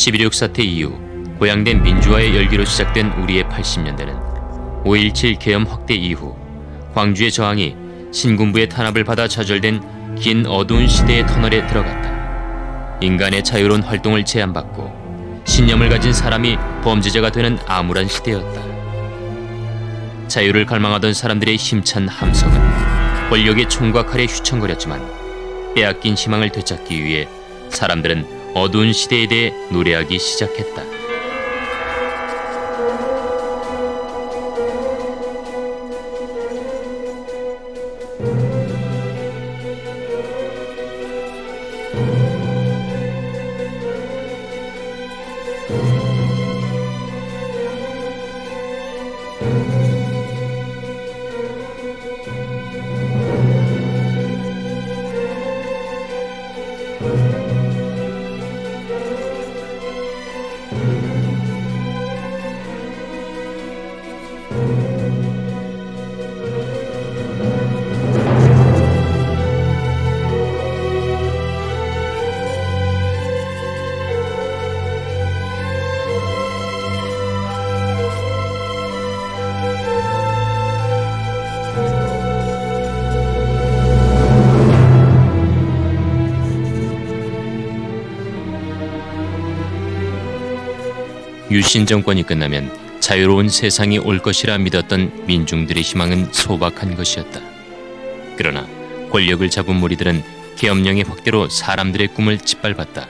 11.6 사태 이후 고양된 민주화의 열기로 시작된 우리의 80년대는 5.17 계엄 확대 이후 광주의 저항이 신군부의 탄압을 받아 좌절된 긴 어두운 시대의 터널에 들어갔다. 인간의 자유로운 활동을 제한받고 신념을 가진 사람이 범죄자가 되는 암울한 시대였다. 자유를 갈망하던 사람들의 힘찬 함성은 권력의 총과 칼에 휘청거렸지만 빼앗긴 희망을 되찾기 위해 사람들은 어두운 시대에 대해 노래하기 시작했다. 유신 정권이 끝나면 자유로운 세상이 올 것이라 믿었던 민중들의 희망은 소박한 것이었다. 그러나 권력을 잡은 무리들은 계엄령의 확대로 사람들의 꿈을 짓밟았다.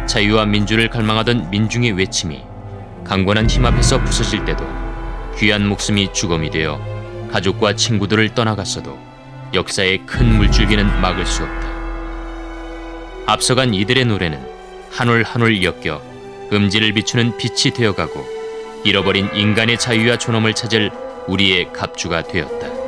자유와 민주를 갈망하던 민중의 외침이 강건한 힘 앞에서 부서질 때도 귀한 목숨이 주검이 되어 가족과 친구들을 떠나갔어도 역사의 큰 물줄기는 막을 수 없다. 앞서간 이들의 노래는 한 올 한 올 엮여 음지를 비추는 빛이 되어가고 잃어버린 인간의 자유와 존엄을 찾을 우리의 갑주가 되었다.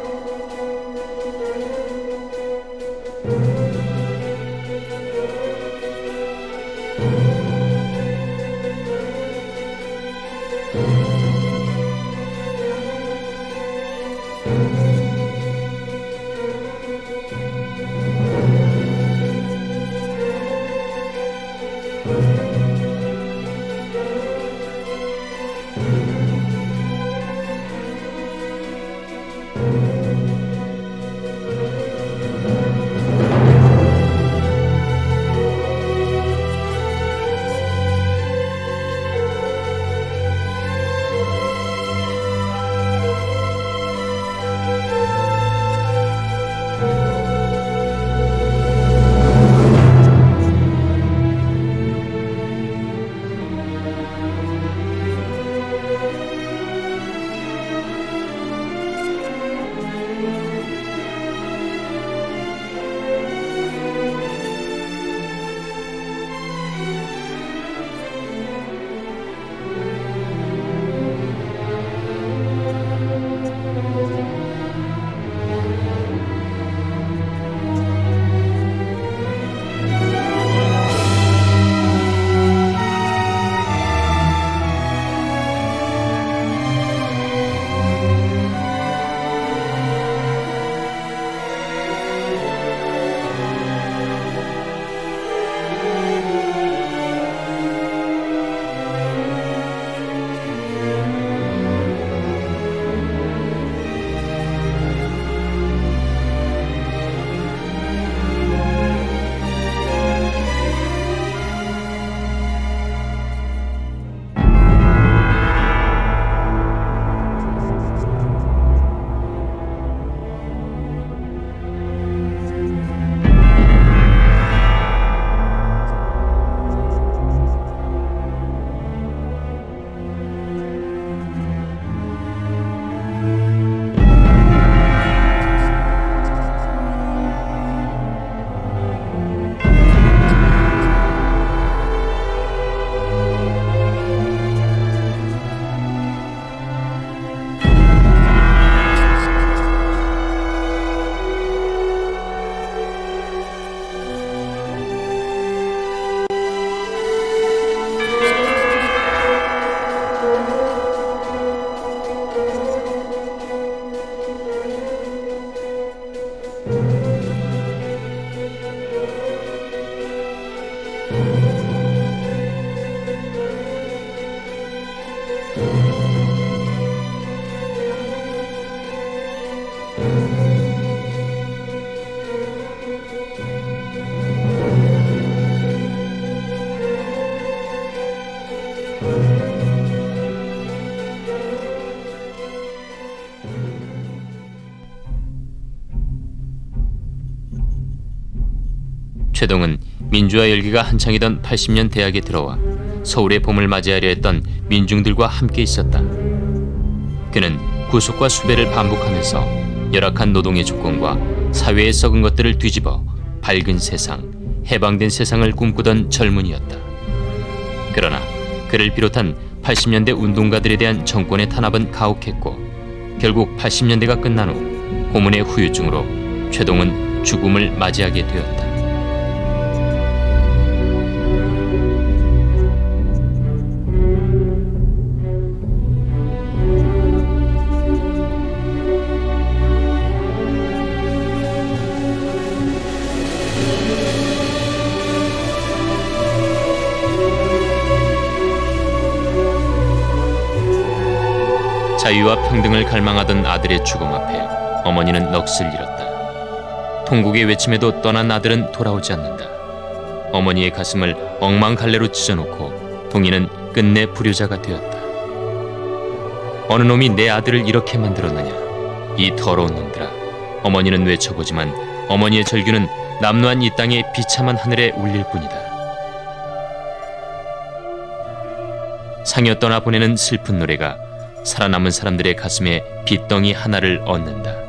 최동은 민주화 열기가 한창이던 80년 대학에 들어와 서울의 봄을 맞이하려 했던 민중들과 함께 있었다. 그는 구속과 수배를 반복하면서 열악한 노동의 조건과 사회의 썩은 것들을 뒤집어 밝은 세상, 해방된 세상을 꿈꾸던 젊은이였다. 그러나 그를 비롯한 80년대 운동가들에 대한 정권의 탄압은 가혹했고 결국 80년대가 끝난 후 고문의 후유증으로 최동은 죽음을 맞이하게 되었다. 자유와 평등을 갈망하던 아들의 죽음 앞에 어머니는 넋을 잃었다. 통곡의 외침에도 떠난 아들은 돌아오지 않는다. 어머니의 가슴을 엉망갈래로 찢어놓고 동희는 끝내 불효자가 되었다. 어느 놈이 내 아들을 이렇게 만들었느냐, 이 더러운 놈들아. 어머니는 외쳐보지만 어머니의 절규는 남루한 이 땅의 비참한 하늘에 울릴 뿐이다. 상여 떠나 보내는 슬픈 노래가 살아남은 사람들의 가슴에 빗덩이 하나를 얻는다.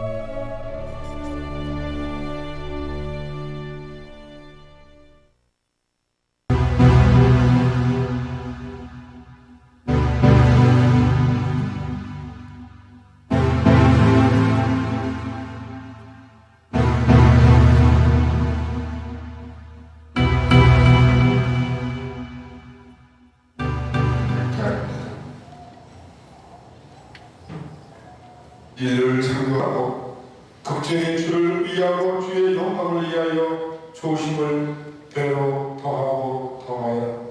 이들을 상대하고 극적인 주를 위하고 주의 영광을 위하여 조심을 배로 더하고 더하여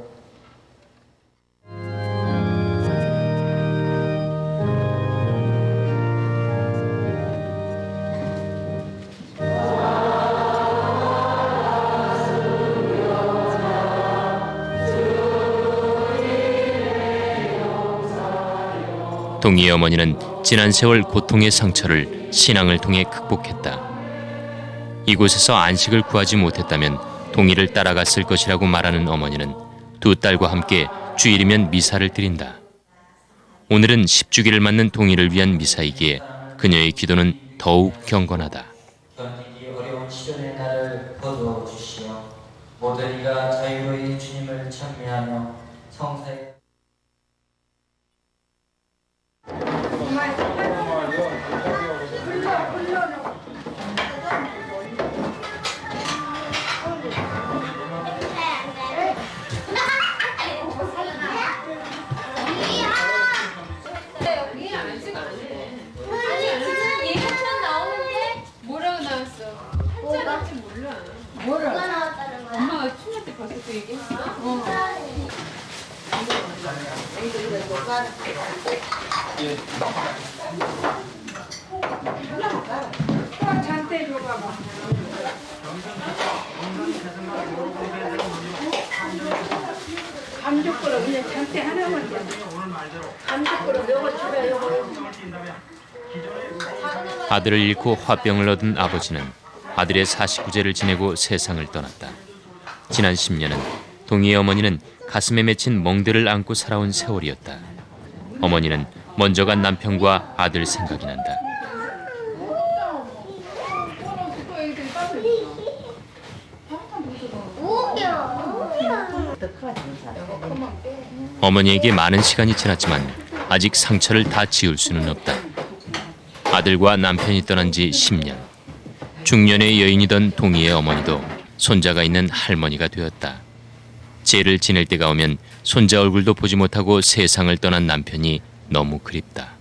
동희의 어머니는 지난 세월 고통의 상처를 신앙을 통해 극복했다. 이곳에서 안식을 구하지 못했다면 동희를 따라갔을 것이라고 말하는 어머니는 두 딸과 함께 주일이면 미사를 드린다. 오늘은 10주기를 맞는 동희를 위한 미사이기에 그녀의 기도는 더욱 경건하다. 견디기 어려운 시련의 날을 거두어 주시어 모든 이가 자유로이 주님을 찬미하며 성사에 뭐라 나왔다는 거야? 엄마가 춤할 때 벌써 그 얘기했어? 잔대 줘봐봐. 감쪽거려 그냥 잔대 하나만 줘. 감쪽거려 요거 줘요 요거. 아들을 잃고 화병을 얻은 아버지는 아들의 49제를 지내고 세상을 떠났다. 지난 10년은 동희의 어머니는 가슴에 맺힌 멍들을 안고 살아온 세월이었다. 어머니는 먼저 간 남편과 아들 생각이 난다. 어머니에게 많은 시간이 지났지만 아직 상처를 다 지울 수는 없다. 아들과 남편이 떠난 지 10년. 중년의 여인이던 동희의 어머니도 손자가 있는 할머니가 되었다. 제를 지낼 때가 오면 손자 얼굴도 보지 못하고 세상을 떠난 남편이 너무 그립다.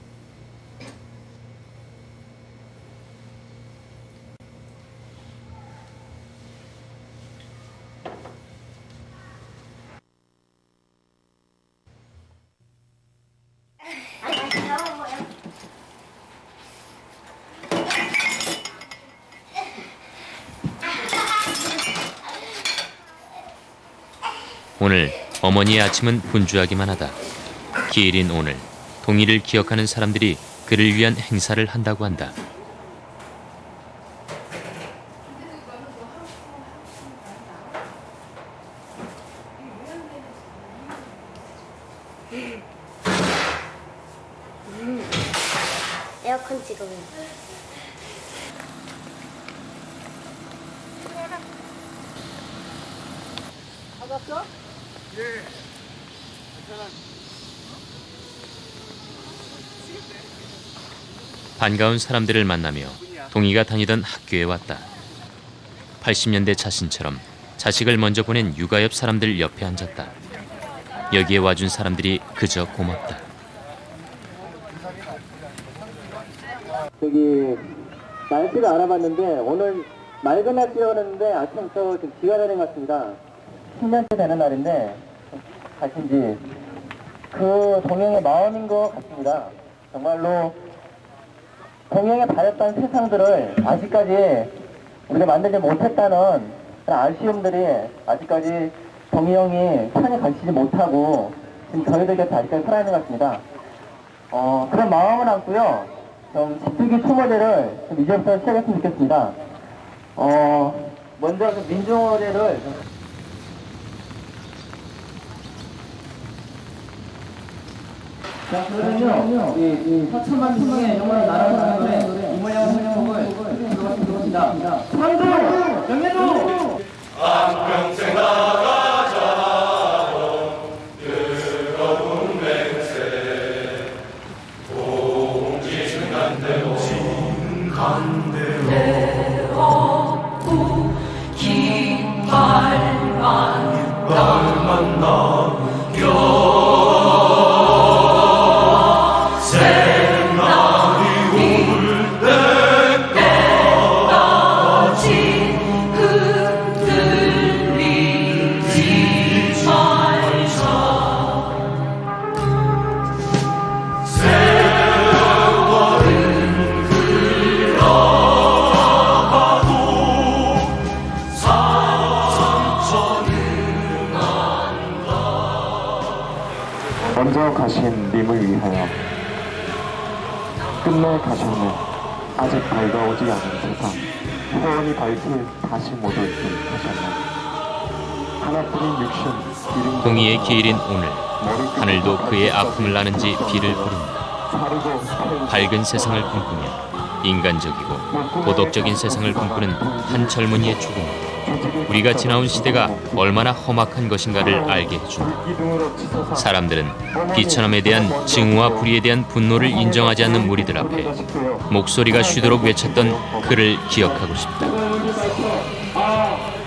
오늘 어머니의 아침은 분주하기만 하다. 기일인 오늘 동희를 기억하는 사람들이 그를 위한 행사를 한다고 한다. 에어컨 지금. 반가운 사람들을 만나며 동희가 다니던 학교에 왔다. 80년대 자신처럼 자식을 먼저 보낸 육아옆 사람들 옆에 앉았다. 여기에 와준 사람들이 그저 고맙다. 저기 날씨를 알아봤는데 오늘 맑은 날씨라고 그랬는데 아침부터 지금 비가 내린 것 같습니다. 10년째 되는 날인데 가신지 그 동행의 마음인 것 같습니다. 정말로 동행에 바랬던 세상들을 아직까지 우리가 만들지 못했다는 그런 아쉬움들이 아직까지 동희 형이 편히 가르치지 못하고 지금 저희들 곁에 아직까지 살아있는 것 같습니다. 그런 마음을 안고요. 좀 집주기 초모제를 좀 이제부터 시작했으면 좋겠습니다. 먼저 그 민중어제를 자, 그러면요, 이 서천만 통에 영원히 나라를 하는 노래, 이모양 성령곡을 들어보겠습니다. 상도! 영예도! 한평생 나가자 뜨거운 맹세 공지 진간대로 긴발만 남겨 먼저 가신 님을 위하여 끝내 가셨네. 아직 밝아오지 않은 세상 회원이 밝힐 다시 못 올 길 가셨네. 하나뿐인 육신 기름 동희의 기일인 오늘 하늘도 그의 아픔을 나는지 비를 뿌린다. 밝은 세상을 꿈꾸며 인간적이고 도덕적인 세상을 꿈꾸는 한 젊은이의 죽음, 우리가 지나온 시대가 얼마나 험악한 것인가를 알게 해준다. 사람들은 비천함에 대한 증오와 불의에 대한 분노를 인정하지 않는 무리들 앞에 목소리가 쉬도록 외쳤던 그를 기억하고 싶다.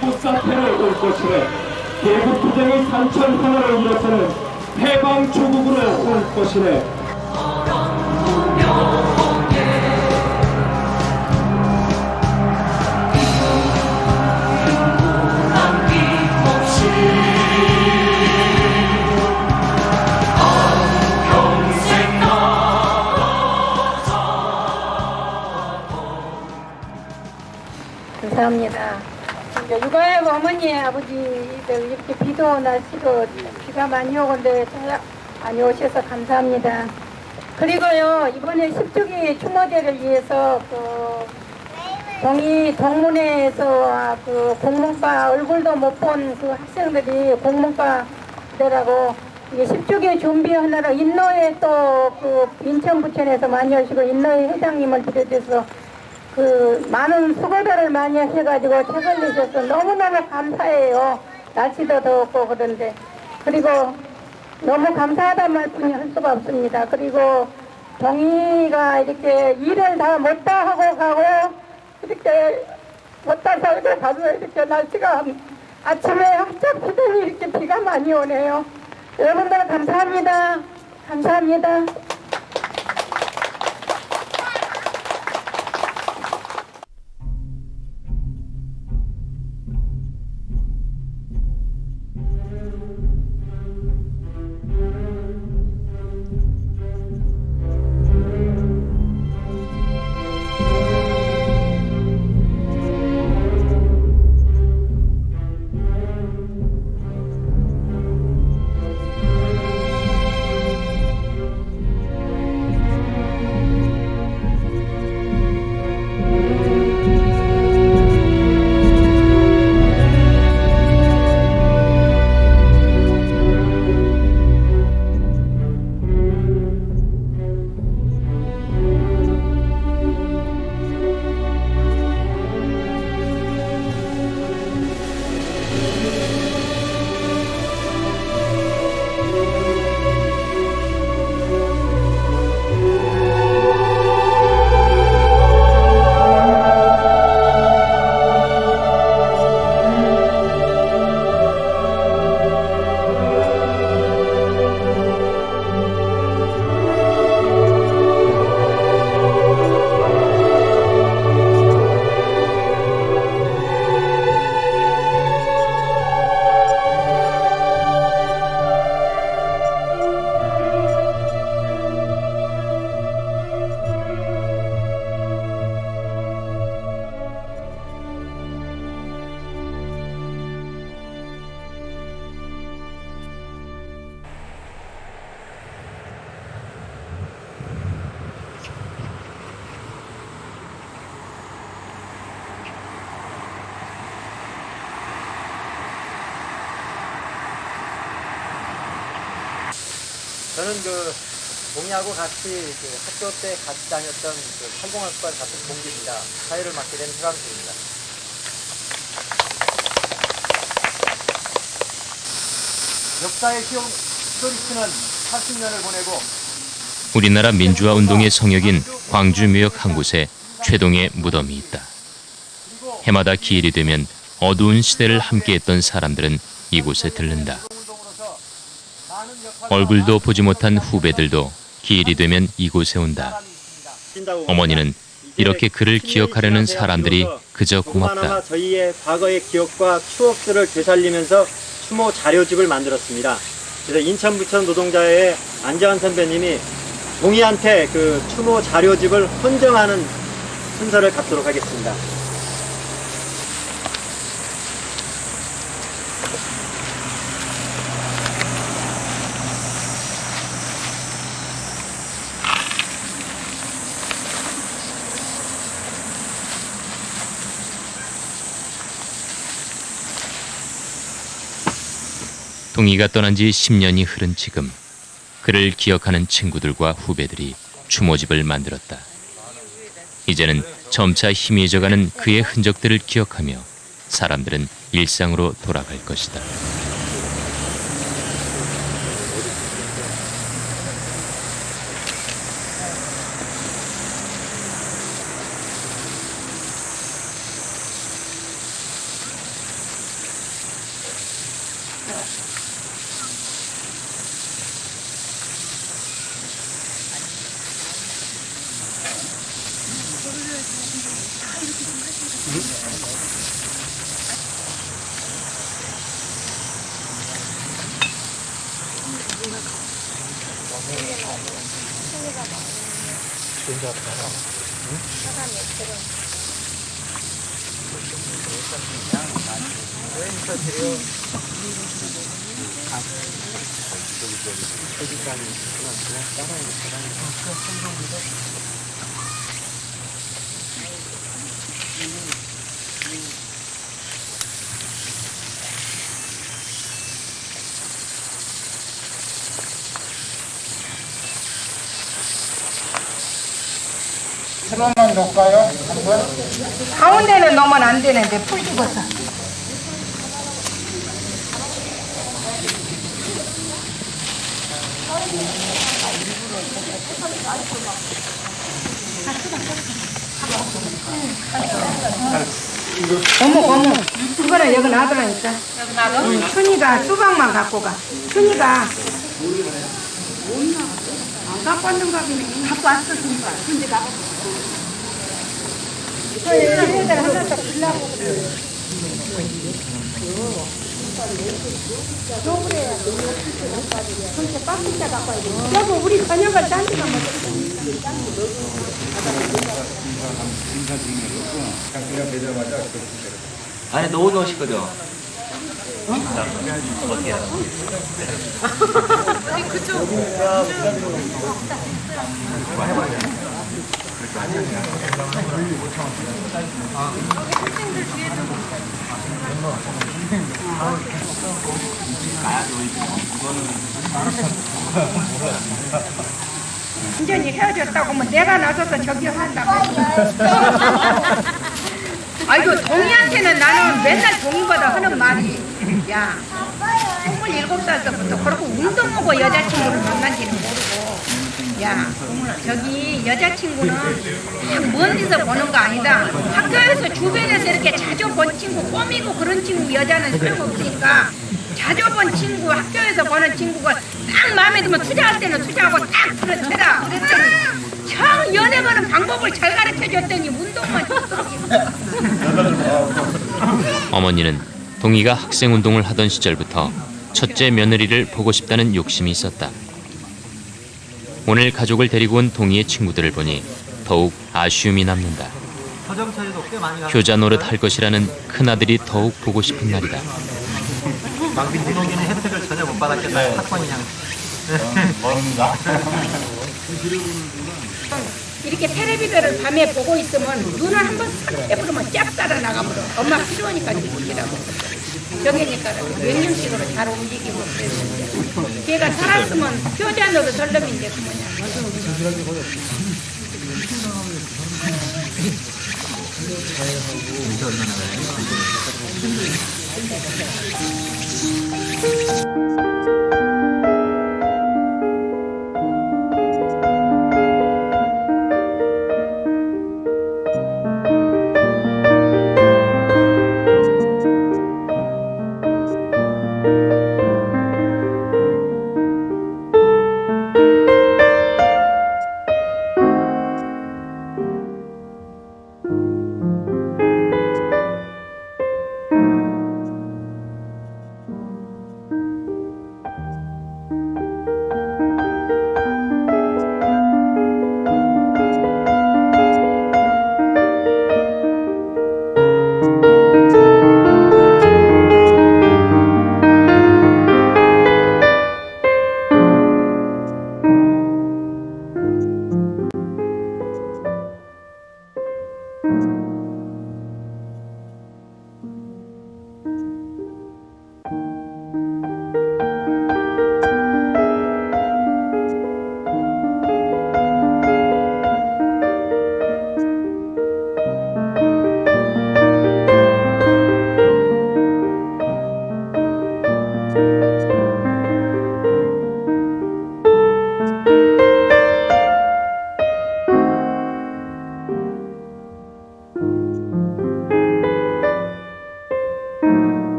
포사태를 올 것이래. 대북투쟁의 산천 하나를 일어서는 해방 조국으로 올 것이래. 감사합니다. 육아의 어머니, 아버지 이렇게 비도 날씨도 비가 많이 오건데 많이 오셔서 감사합니다. 그리고요 이번에 10주기 추모제를 위해서 그 동문회에서 그 공문과 얼굴도 못 본 그 학생들이 공문과들하고 이게 10주기 준비하느라 인노회 또 그 인천부천에서 많이 오시고 인노회 회장님을 비롯해서 그 많은 수고들을 많이 해가지고 책을 내셔서 너무너무 감사해요. 날씨도 덥고 그런데 그리고 너무 감사하다는 말뿐이 할 수가 없습니다. 그리고 동희가 이렇게 일을 다 못다 하고 가고 이렇게 못다 살고 가서 이렇게 날씨가 아침에 활짝 피더니 이렇게 비가 많이 오네요. 여러분들 감사합니다. 감사합니다. 저는 동희하고 같이 학교 때 같이 다녔던 활동학과 같은 동기입니다. 사회를 맡게 된 최강수입니다. 역사의 히스토리스트는 80년을 보내고 우리나라 민주화 운동의 성역인 광주묘역 한 곳에 최동의 무덤이 있다. 해마다 기일이 되면 어두운 시대를 함께했던 사람들은 이곳에 들른다. 얼굴도 보지 못한 후배들도 기일이 되면 이곳에 온다. 어머니는 이렇게 그를 기억하려는 사람들이 그저 고맙다. 하나하나 저희의 과거의 기억과 추억들을 되살리면서 추모 자료집을 만들었습니다. 그래서 인천부천 노동자의 안재환 선배님이 동희한테 그 추모 자료집을 헌정하는 순서를 갖도록 하겠습니다. 동희가 떠난 지 10년이 흐른 지금 그를 기억하는 친구들과 후배들이 추모집을 만들었다. 이제는 점차 희미해져가는 그의 흔적들을 기억하며 사람들은 일상으로 돌아갈 것이다. 그러면 놓을까요? 가운데는 넣으면 안 되는데 풀 죽어서. 어머 그거는 여기 놔두라니까. 춘이가 수박만 갖고 가. 춘이가 안 갖고 왔는가 보네. 갖고 왔어 춘이가. 얘들 하나 더 빌라고 그래. 노브레야. 그렇게 빡빡자 갖고 와야 돼. 여보 우리 저녁을 딴지가 먹었어. 아니 너무 멋있거든. 완전히 헤어졌다고 하면 내가 나서서 저기 한다고. 아이고 동희한테는 나는 맨날 동희보다 하는 말이 야 27살 때부터 그렇게 운동하고 여자친구를 만난지는 모르고 야 저기 여자친구는 먼 데서 보는 거 아니다. 학교에서 주변에서 이렇게 자주 본 친구 꾸미고 그런 친구 여자는 소용없으니까 자주 본 친구 학교에서 보는 친구가 딱 마음에 들면 투자할 때는 투자하고 딱 그렇더라. 그랬더니 참 연애 거는 방법을 잘 가르쳐줬더니 운동만 어머니는 동희가 학생운동을 하던 시절부터 첫째 며느리를 보고 싶다는 욕심이 있었다. 오늘 가족을 데리고 온 동희의 친구들을 보니 더욱 아쉬움이 남는다. 효자 노릇할 것이라는 큰아들이 더욱 보고 싶은 날이다. 망빈대동기는 혜택을 전혀 못 받았겠나요? 학번이 그냥. 이렇게 텔레비전을 밤에 보고 있으면 눈을 한번 싹 해버리면 쫙 따라 나가버려. 엄마 필요하니까 죽이라고. 저기니까 몇 년씩으로 잘 움직이고 그랬는데 걔가 살았으면 효자노로 설렘인데 그 뭐냐.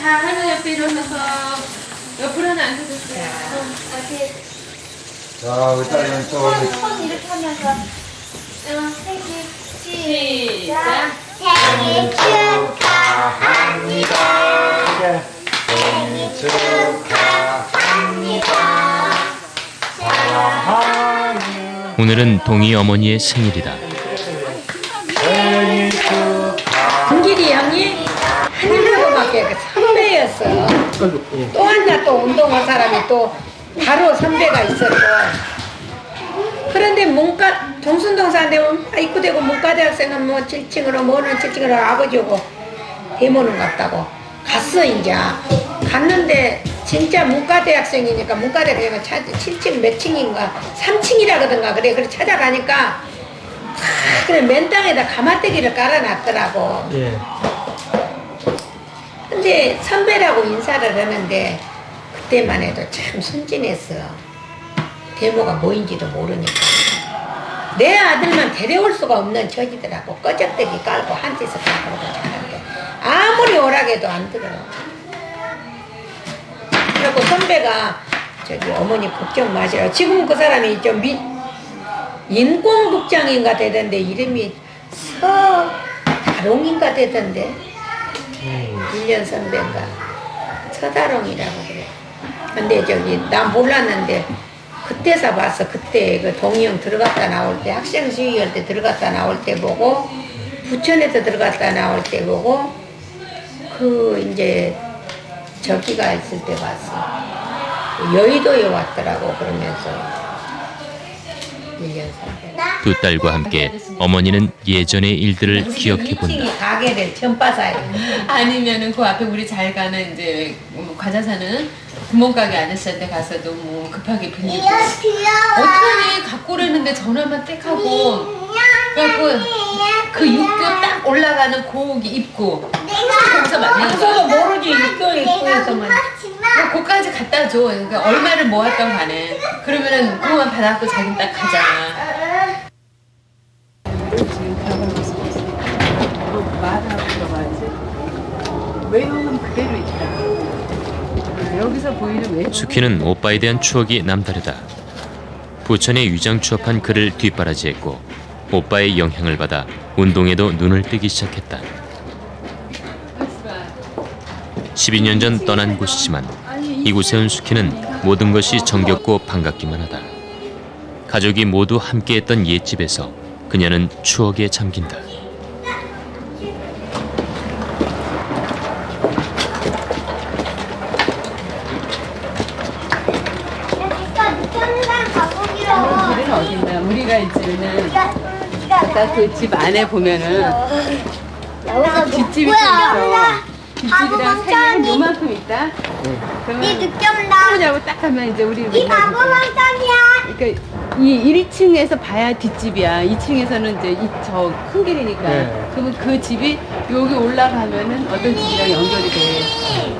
다 하늘 옆에 일어나서 옆으로 하나 앉아주세요. 자, 우리 딸은 또 손 이렇게 하면서 시작. 생일 축하합니다. 생일 축하합니다. 오늘은 동희 어머니의 생일이다. 김길이 형이 한일고등학교 선배였어. 또 하나 또 운동한 사람이 또 바로 선배가 있었고. 그런데 문과 정순동 사는데 입구되고 문과대학생은 뭐 7층으로 뭐는 7층으로 아버지고 대모는 갔다고 갔어. 이제 갔는데 진짜 문과대학생이니까 문과대학생은 7층 몇 층인가 3층이라거든가 그래 찾아가니까 그래 맨 땅에다 가마떼기를 깔아놨더라고. 예. 근데 선배라고 인사를 하는데 그때만 해도 참 순진했어. 대모가 뭐인지도 모르니까. 내 아들만 데려올 수가 없는 처지더라고. 꺼적대기 깔고 한 짓을 다 그러고 자는데 아무리 오락해도 안 들어. 그래갖고 선배가 저기 어머니 걱정 마시라. 지금 그 사람이 좀 인권국장인가 되던데 이름이 서다롱인가 되던데 1년 선배인가 서다롱이라고 그래. 근데 저기 난 몰랐는데 그때서 봤어. 그때 그 동의형 들어갔다 나올 때 학생 수의할 때 들어갔다 나올 때 보고 부천에서 들어갔다 나올 때 보고 그 이제 저기가 있을 때 봤어. 여의도에 왔더라고. 그러면서 1년 선배. 두 딸과 함께 어머니는 예전의 일들을 기억해 본다. 가게를 처음 봐서요. 아니면은 그 앞에 우리 잘 가는 이제 과자 사는 구멍가게 아저씨한테 가서도 뭐 급하게 빌리고 어떡하니 갖고 오려는데 전화만 땡 하고 그래갖고 그 육교 딱 올라가는 고기 입고 거기서 만나는 거야. 저도 모르지. 육교 입구에서만. 거기까지 갖다 줘. 그러니까 얼마를 모았던 간에 그러면은 그거만 받아갖고 자기는 딱 가잖아. 외형은 그대로 있다. 여기서 보이는 외형. 수키는 오빠에 대한 추억이 남다르다. 부천에 유장 취업한 그를 뒷바라지했고 오빠의 영향을 받아 운동에도 눈을 뜨기 시작했다. 12년 전 떠난 곳이지만 이곳에 온 수키는 모든 것이 정겹고 반갑기만 하다. 가족이 모두 함께했던 옛집에서 그녀는 추억에 잠긴다. 길은 어딘가 우리가 있지는 아까 그 집 안에 보면은 뒷집이 있어. 뒷집이랑 사이에 한 요만큼 있다. 그러면 창문하고 딱 하면 이제 우리 이 바보 멍청이야. 그러니까 이 1층에서 봐야 뒷집이야. 2층에서는 이제 저 큰 길이니까. 그러면 그 집이 여기 올라가면은 어떤 집이랑 연결이 돼.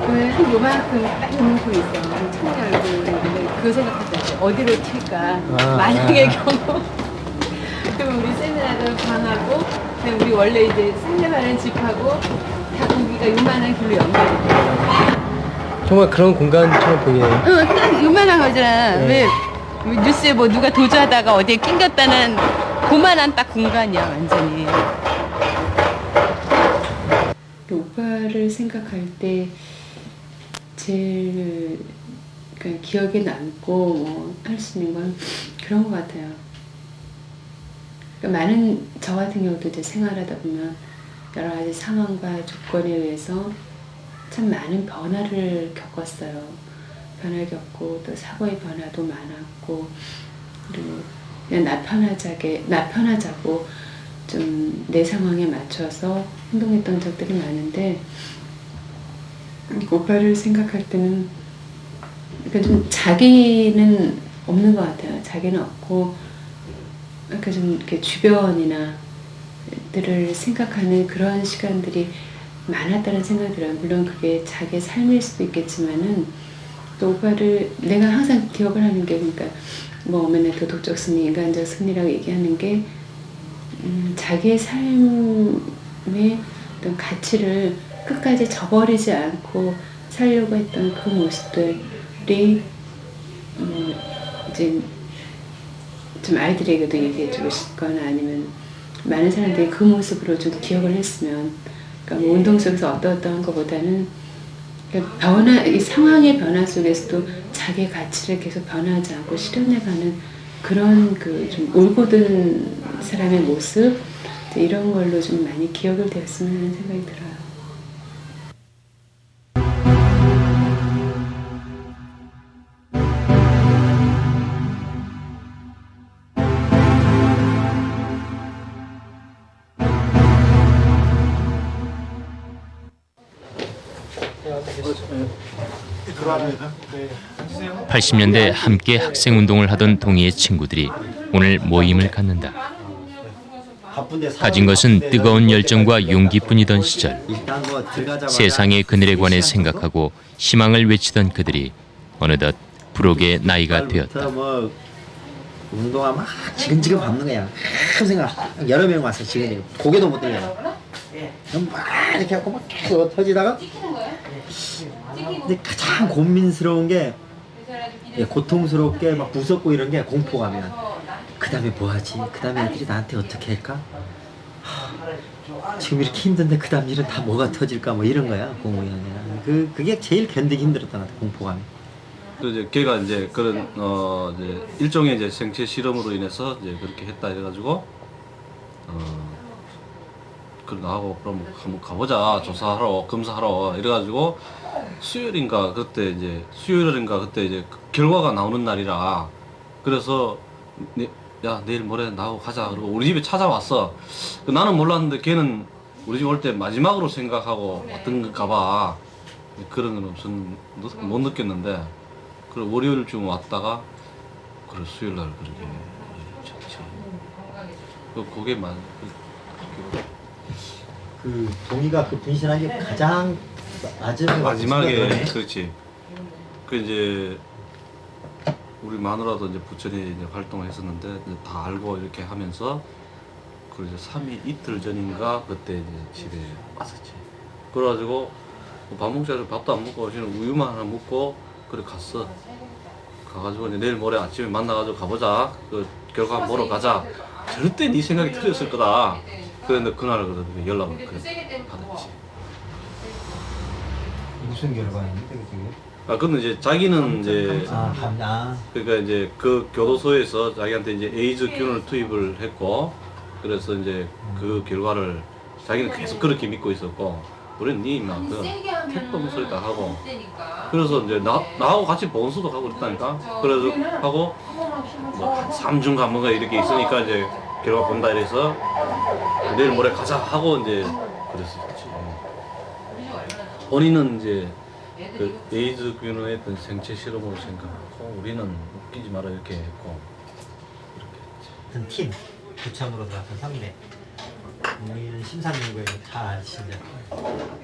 그러면 한 요만큼 딱 요만큼 있어. 창문 열고 근데 그 생각했다. 어디로 튈까? 만약의 경우. 그럼 우리 세미나들 방하고 그냥 우리 원래 이제 살림하는 집하고 다 거기가 요만한 길로 연결이 돼. 정말 그런 공간처럼 보이네요. 응, 딱 요만한 거잖아. 왜 뉴스에 뭐 누가 도주하다가 어디에 낑겼다는 그만한 딱 공간이야, 완전히. 오빠를 생각할 때 제일 그러니까 기억에 남고 뭐 할 수 있는 건 그런 것 같아요. 그러니까 많은 저 같은 경우도 이제 생활하다 보면 여러 가지 상황과 조건에 의해서 참 많은 변화를 겪었어요. 변화를 겪고 또 사고의 변화도 많았고 그리고 그냥 나 편하자고 좀 내 상황에 맞춰서 행동했던 적들이 많은데 오빠를 생각할 때는 그러니까 좀 자기는 없는 것 같아요. 자기는 없고 그러니까 좀 이렇게 주변이나 들을 생각하는 그런 시간들이 많았다는 생각이 들어요. 물론 그게 자기의 삶일 수도 있겠지만은 또 오빠를 내가 항상 기억을 하는 게 그러니까 뭐 맨날 도덕적 승리, 인간적 승리라고 얘기하는 게 자기의 삶의 어떤 가치를 끝까지 저버리지 않고 살려고 했던 그 모습들이 이제 좀 아이들에게도 얘기해주고 싶거나 아니면 많은 사람들이 그 모습으로 좀 기억을 했으면 그러니까 뭐 운동 속에서 어떠한 것보다는 그러니까 이 상황의 변화 속에서도 자기의 가치를 계속 변하지 않고 실현해가는 그런 그 좀 올곧은 사람의 모습 이런 걸로 좀 많이 기억을 되었으면 하는 생각이 들어요. 네. 80년대 함께 학생운동을 하던 동희의 친구들이 오늘 모임을 갖는다. 가진 것은 뜨거운 열정과 용기뿐이던 시절. 세상의 그늘에 관해 생각하고 희망을 외치던 그들이 어느덧 부록의 나이가 되었다. 운동하면 막 지근지근 밟는 거야. 아무 생각. 여러 명 와서 지금 고개도 못 들려. 막 이렇게 하고 막 계속 터지다가. 근데 가장 고민스러운 게 고통스럽게 막 무섭고 이런 게 공포감이야. 그 다음에 뭐 하지? 그 다음에 애들이 나한테 어떻게 할까? 지금 이렇게 힘든데 그 다음 일은 다 뭐가 터질까? 뭐 이런 거야. 그게 제일 견디기 힘들었던 것 같아. 공포감이. 이제 걔가 이제 그런 이제 일종의 이제 생체 실험으로 인해서 이제 그렇게 했다 이래가지고 그래 나하고 그럼 한번 가보자 조사하러 검사하러 이래가지고 수요일인가 그때 이제 결과가 나오는 날이라 그래서 야 내일 모레 나하고 가자 그러고 우리 집에 찾아왔어. 나는 몰랐는데 걔는 우리 집 올 때 마지막으로 생각하고 왔던 건가 봐. 그런 건 못 느꼈는데 그리고 월요일쯤 왔다가 그래 수요일 날 그렇게 그게 그 동의가 그 분신한 게 가장 마지막에 그렇지. 그 이제 우리 마누라도 이제 부천에 이제 활동을 했었는데 이제 다 알고 이렇게 하면서 그 이제 3일 이틀 전인가 그때 이제 집에 왔었지. 그래가지고 밥 먹자고 밥도 안 먹고 지금 우유만 하나 먹고 그래 갔어. 가가지고 이제 내일 모레 아침에 만나가지고 가보자. 그 결과 보러 가자. 절대 네 생각이 틀렸을 거다. 그런데 그날 그래도 연락을 그래 받았지. 무슨 결과인데 그게? 아 근데 이제 자기는 이제 감자. 그러니까 이제 그 교도소에서 자기한테 이제 에이즈균을 투입을 했고 그래서 이제 그 결과를 자기는 계속 그렇게 믿고 있었고 우리는 니 임마 그 택도 목소리 다 하고 그래서 이제 나하고 같이 보건소도 가고 그랬다니까. 그래서 하고 뭐 3중 간모가 이렇게 있으니까 이제 결과 본다 이래서 내일 모레 가자 하고 이제 그랬었지. 본인은 이제 그 에이즈균에 했던 생체 실험으로 생각하고 우리는 웃기지 마라 이렇게 했고 같은 팀 부참으로 들어갔던 상대. 우리는 심사명구에 잘 아시죠.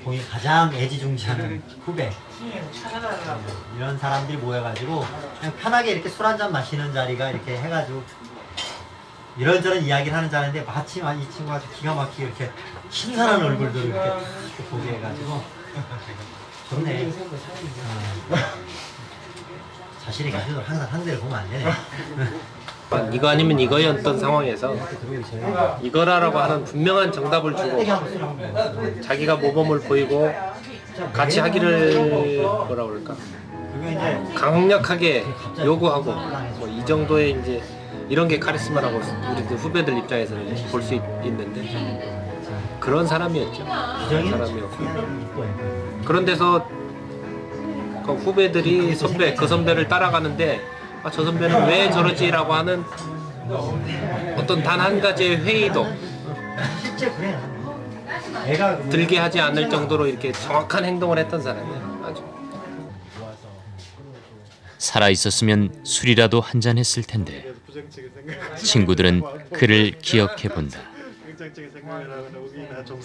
본인 가장 애지중지하는 후배. 이런 사람들이 모여가지고 그냥 편하게 이렇게 술 한잔 마시는 자리가 이렇게 해가지고 이런저런 이야기를 하는 자리인데 마침 이 친구가 아주 기가 막히게 이렇게 신선한 얼굴들을 이렇게 보게 해가지고 좋네. 자신의 기준으로 항상 상대를 보면 안 되네. 이거 아니면 이거였던 상황에서 이거라라고 하는 분명한 정답을 주고 자기가 모범을 보이고 같이 하기를 뭐라 그럴까 강력하게 요구하고 뭐 이 정도의 이제 이런 게 카리스마라고 우리 후배들 입장에서는 볼 수 있는데 그런 사람이었죠. 그런 사람이었고 그런 데서 그 후배들이 그 선배를 따라가는데 아, 저 선배는 왜 저러지라고 하는 어떤 단 한 가지의 회의도 들게 하지 않을 정도로 이렇게 정확한 행동을 했던 사람이에요. 아주. 살아 있었으면 술이라도 한잔 했을 텐데 친구들은 그를 기억해 본다. 긍정적인 생각을 하거나 우리나 좀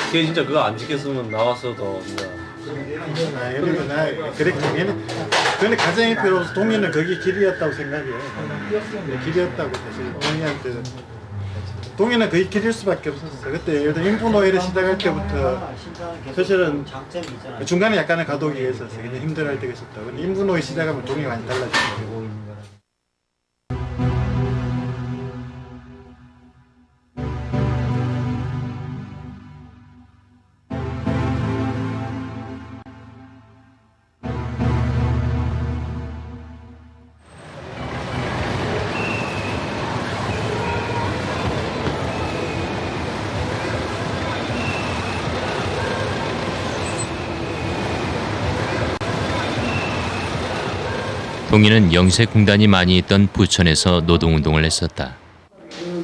그게 진짜 그거 안 지켰으면 나왔어도 진짜 그래 근데 가정이 필요 없어. 동의는 거기 길이었다고 생각해요. 길이었다고 사실 동의한테 동의는 거기 길일 수밖에 없었어. 그때 예를 들어 인부노예를 시작할 때부터 사실은 중간에 약간의 가독이 있었어. 근데 힘들어할 때가 있었다. 근데 인부노예 시작하면 동의가 많이 달라지고. 동희는 영세공단이 많이 있던 부천에서 노동운동을 했었다.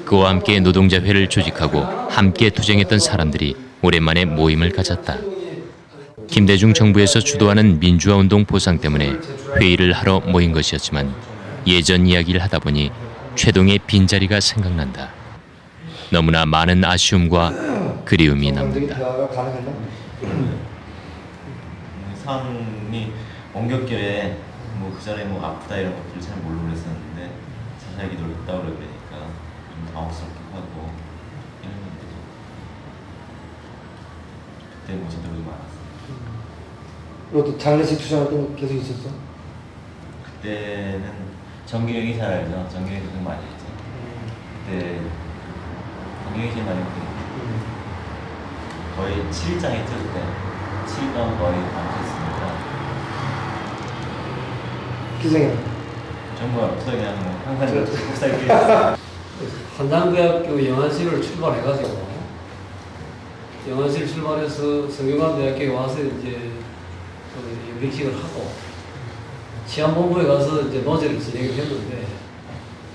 그와 함께 노동자회를 조직하고 함께 투쟁했던 사람들이 오랜만에 모임을 가졌다. 김대중 정부에서 주도하는 민주화운동 보상 때문에 회의를 하러 모인 것이었지만 예전 이야기를 하다 보니 최동의 빈자리가 생각난다. 너무나 많은 아쉬움과 그리움이 남는다. 상이 원격결에 뭐 그 전에 뭐 아프다 이런 것들을 잘 모르고 그랬었는데 자세히 기도를 했다고 그러니까 좀 당혹스럽기도 하고 이런 것들이 그때 모습들이 많았어요. 너도 장례식 투쟁할 때는 계속 있었어? 그때는 정규영이 잘 알죠. 정규영이 고생 많이 했죠. 그때 정규영이 제일 많이 했거든요. 거의 7일장 했죠 그때. 7일 동안 거의 밤샜으니까 기생이 정부가 없어야 뭐 항상 살기 한양대학교 영안실을 출발해가지고 영안실 출발해서 성균관대학교에 와서 이제 연백식을 하고 치안본부에 가서 이제 노제를 진행을 했는데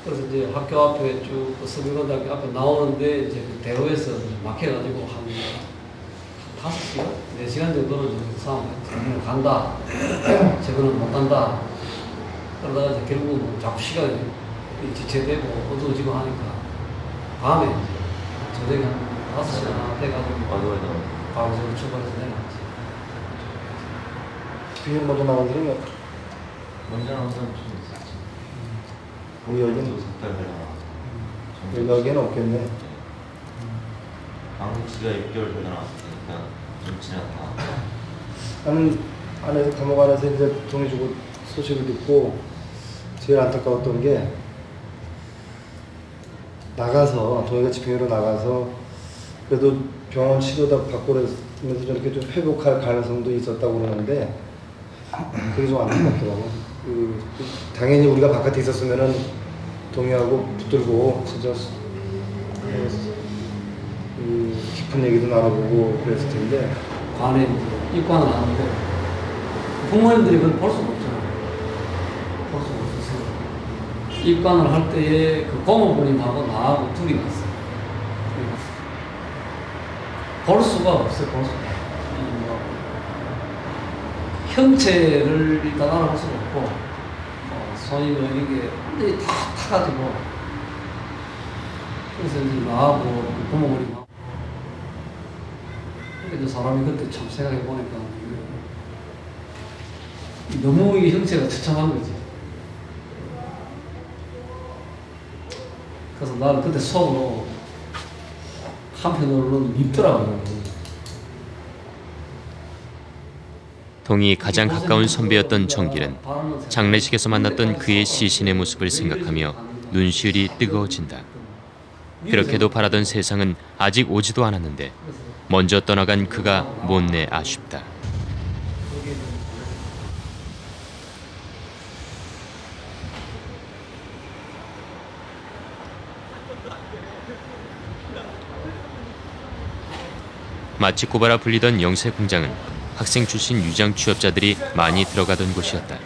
그래서 이제 학교 앞에 쭉 성균관대학교 앞에 나오는데 이제 그 대로에서 막혀가지고 한 5시간? 4시간 정도는 저는 간다. 저거는 못 간다. 그러다가 이제 결국은 자꾸 시간이 지체되고 어두워지고 하니까 밤에 이제 저녁에 한 5시간 돼가지고 방송을 출발해서 내려왔지. 뒤에 먼저 나온 사람이 먼저 나온 사람 좀 있었지. 우리 여기는 석달 걸려. 여기는 없겠네. 망치가 6개월 되다 나왔으니까 좀 지났다. 나는 안에서 감옥 안에서 이제 동이 주고 소식을 듣고 제일 안타까웠던 게 나가서 동이가 집행유예로 나가서 그래도 병원 치료다 받고 그러면서 저렇게 좀 회복할 가능성도 있었다고 그러는데 그게 좀 안타깝더라고. 당연히 우리가 바깥에 있었으면은 동의하고 붙들고 진짜 깊은 얘기도 나눠보고 그랬을 텐데 관에 입관을 하는데 부모님들이 그걸 볼 수가 없잖아요. 볼 수가 없어서 입관을 할 때에 그 고모부님하고 나하고 둘이 갔어요. 볼 수가 없어요. 볼 수가. 형체를 일단 알아볼 수가 없고 손이 이게 완전히 다 타가지고 그래서 이제 나하고 부모님하고 근데 사람이 그때 참 생각해 보니까 너무 이 형체가 처참한 거지. 그래서 나는 그때 속으로 한편으로는 밉더라고요. 동이 가장 가까운 선배였던 정길은 장례식에서 만났던 그의 시신의 모습을 생각하며 눈시울이 뜨거워진다. 그렇게도 바라던 세상은 아직 오지도 않았는데 먼저 떠나간 그가 못내 아쉽다. 마치 꼬바라 불리던 영세 공장은 학생 출신 유장 취업자들이 많이 들어가던 곳이었다.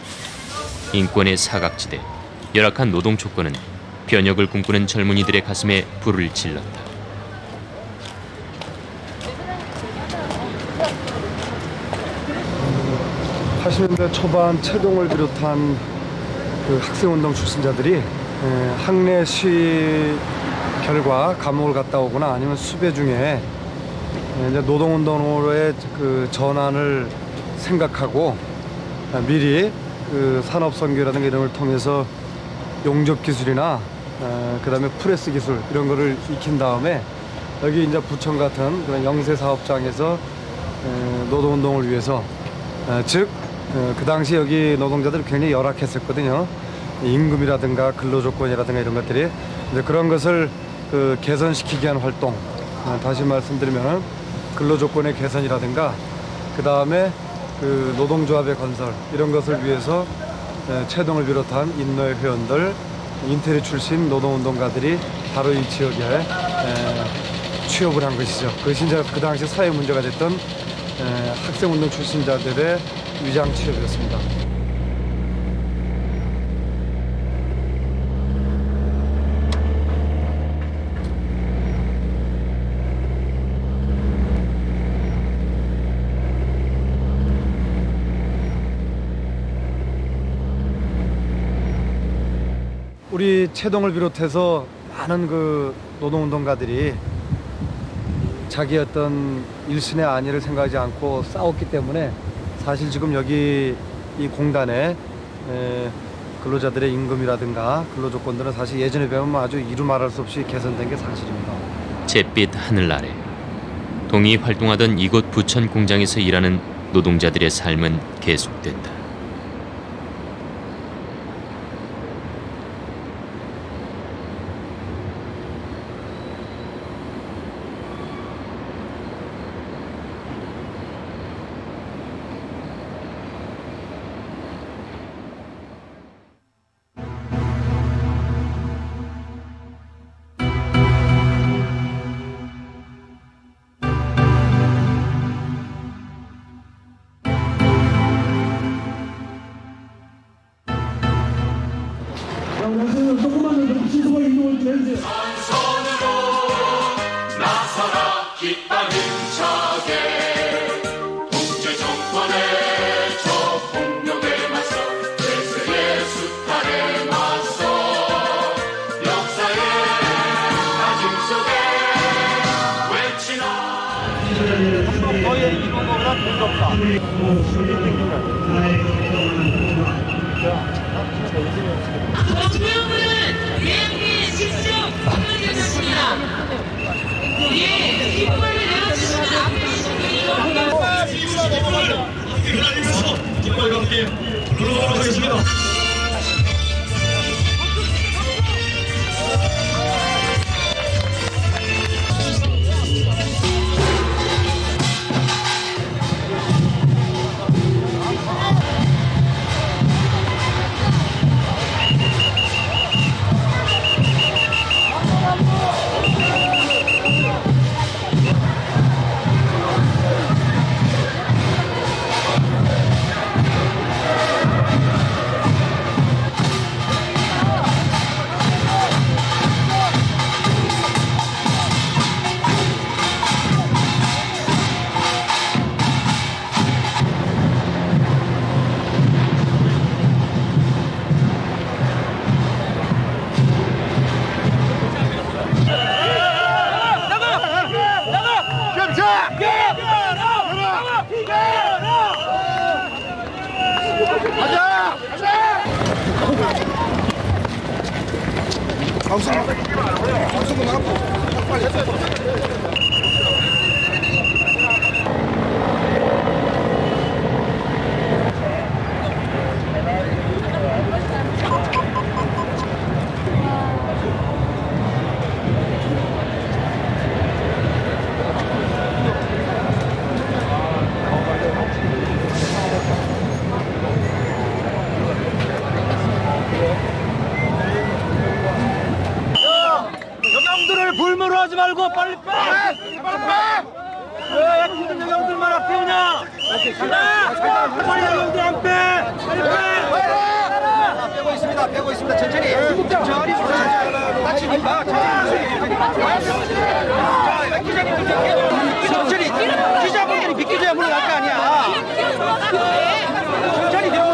인권의 사각지대, 열악한 노동 조건은 변혁을 꿈꾸는 젊은이들의 가슴에 불을 질렀다. 80년대 초반 최동을 비롯한 그 학생운동 출신자들이 학내 시위 결과 감옥을 갔다 오거나 아니면 수배 중에 이제 노동운동으로의 그 전환을 생각하고 미리 그 산업선교라든가 이런 걸 통해서 용접기술이나 그다음에 프레스 기술 이런 거를 익힌 다음에 여기 이제 부천 같은 그런 영세 사업장에서 노동운동을 위해서 즉 그 당시 여기 노동자들이 굉장히 열악했었거든요. 임금이라든가 근로조건이라든가 이런 것들이 이제 그런 것을 그 개선시키기 위한 활동, 다시 말씀드리면 근로조건의 개선이라든가 그 다음에 그 노동조합의 건설 이런 것을 위해서 최동을 비롯한 인노회 회원들, 인테리 출신 노동운동가들이 바로 이 지역에 취업을 한 것이죠. 그것이 이제 그 당시 사회 문제가 됐던 학생운동 출신자들의 위장 취업이었습니다. 우리 최동을 비롯해서 많은 그 노동운동가들이 자기 어떤 일순의 안위를 생각하지 않고 싸웠기 때문에 사실 지금 여기 이 공단에 근로자들의 임금이라든가 근로조건들은 사실 예전에 비하면 아주 이루 말할 수 없이 개선된 게 사실입니다. 잿빛 하늘 아래 동이 활동하던 이곳 부천 공장에서 일하는 노동자들의 삶은 계속된다. 조명은 예비 직접 보여주십니다. 예, 방송 나가고 빨리 해줘야 여경들을 불무로 하지 말고 빨리 빼! 왜 굳은 여경들만 앞세우냐? 빨리 여경들 안 빼! 빨리 빼! 빼고 있습니다. 천천히 다치니까 천천히 기자분들이 비켜줘야 물러날 거 아니야. 천천히 되고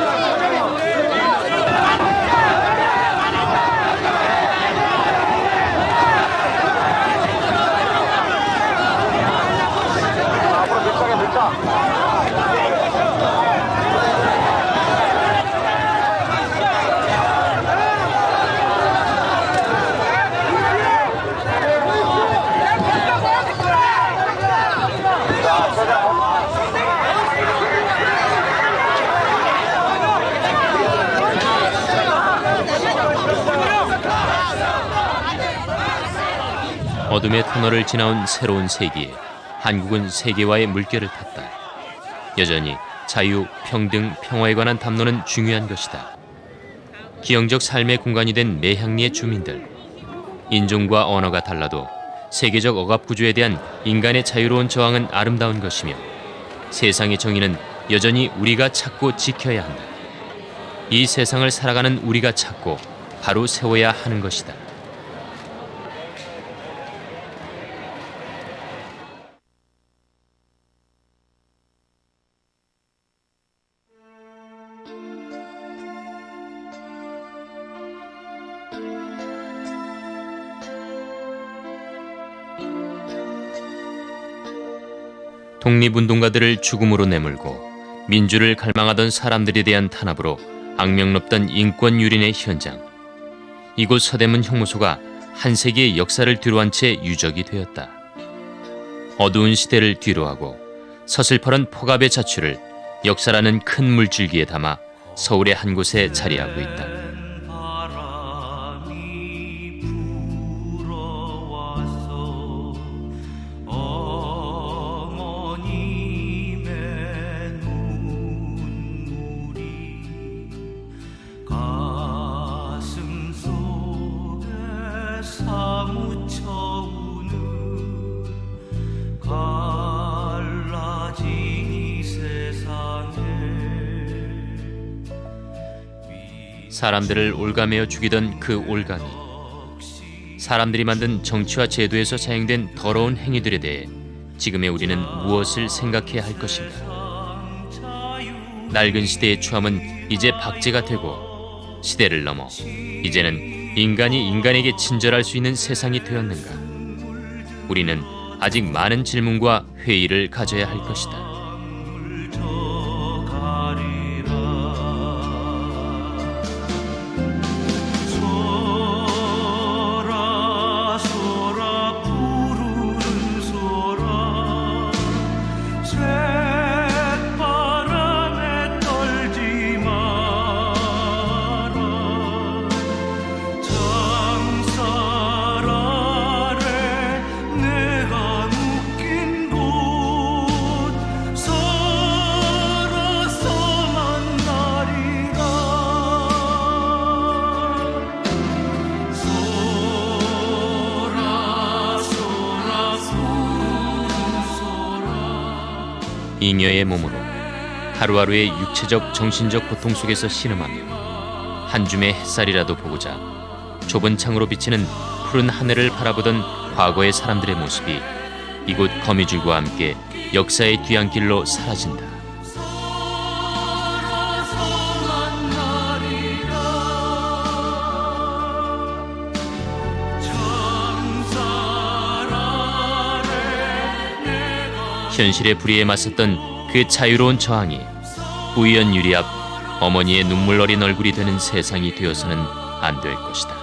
어둠의 터널을 지나온 새로운 세기에 한국은 세계와의 물결을 탔다. 여전히 자유, 평등, 평화에 관한 담론은 중요한 것이다. 기형적 삶의 공간이 된 매향리의 주민들. 인종과 언어가 달라도 세계적 억압 구조에 대한 인간의 자유로운 저항은 아름다운 것이며 세상의 정의는 여전히 우리가 찾고 지켜야 한다. 이 세상을 살아가는 우리가 찾고 바로 세워야 하는 것이다. 독립운동가들을 죽음으로 내몰고 민주를 갈망하던 사람들에 대한 탄압으로 악명높던 인권유린의 현장. 이곳 서대문 형무소가 한 세기의 역사를 뒤로한 채 유적이 되었다. 어두운 시대를 뒤로하고 서슬퍼런 폭압의 자취를 역사라는 큰 물줄기에 담아 서울의 한 곳에 자리하고 있다. 사람들을 올가매어 죽이던 그 올가미. 사람들이 만든 정치와 제도에서 사용된 더러운 행위들에 대해 지금의 우리는 무엇을 생각해야 할 것인가? 낡은 시대의 추함은 이제 박제가 되고 시대를 넘어 이제는 인간이 인간에게 친절할 수 있는 세상이 되었는가? 우리는 아직 많은 질문과 회의를 가져야 할 것이다. 잉여의 몸으로 하루하루의 육체적 정신적 고통 속에서 신음하며 한 줌의 햇살이라도 보고자 좁은 창으로 비치는 푸른 하늘을 바라보던 과거의 사람들의 모습이 이곳 거미줄과 함께 역사의 뒤안길로 사라진다. 현실의 불의에 맞섰던 그 자유로운 저항이 우연 유리 앞 어머니의 눈물 어린 얼굴이 되는 세상이 되어서는 안 될 것이다.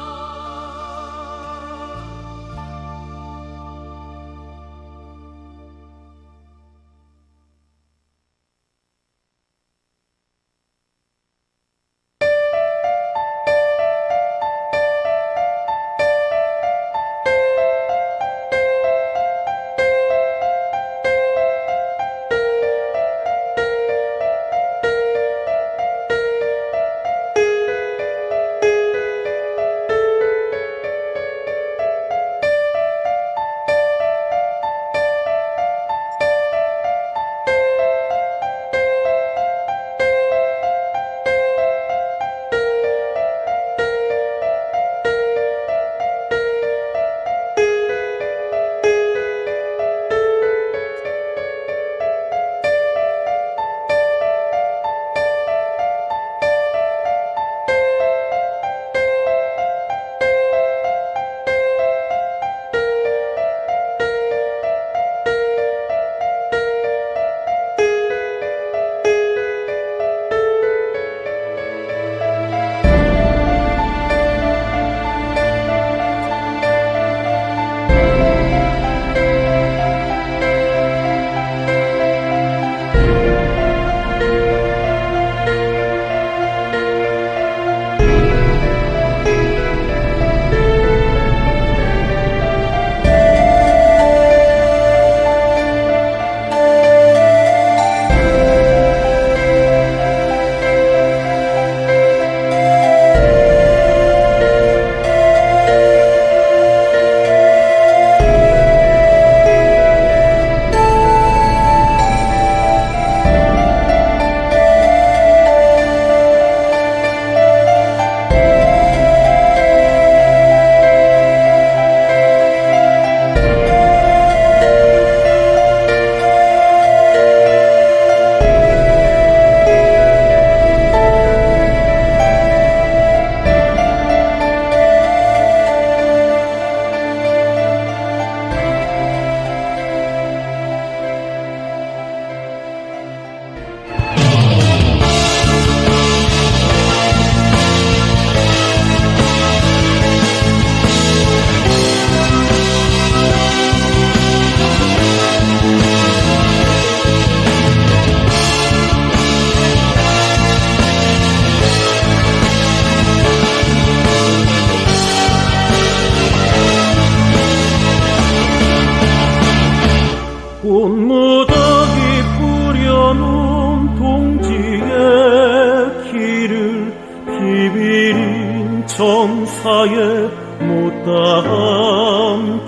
무사에 못다한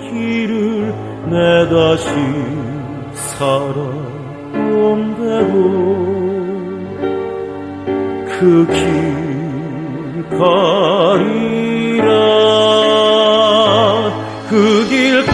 길을 내 다시 살아온 대로 그 길 가리라 그 길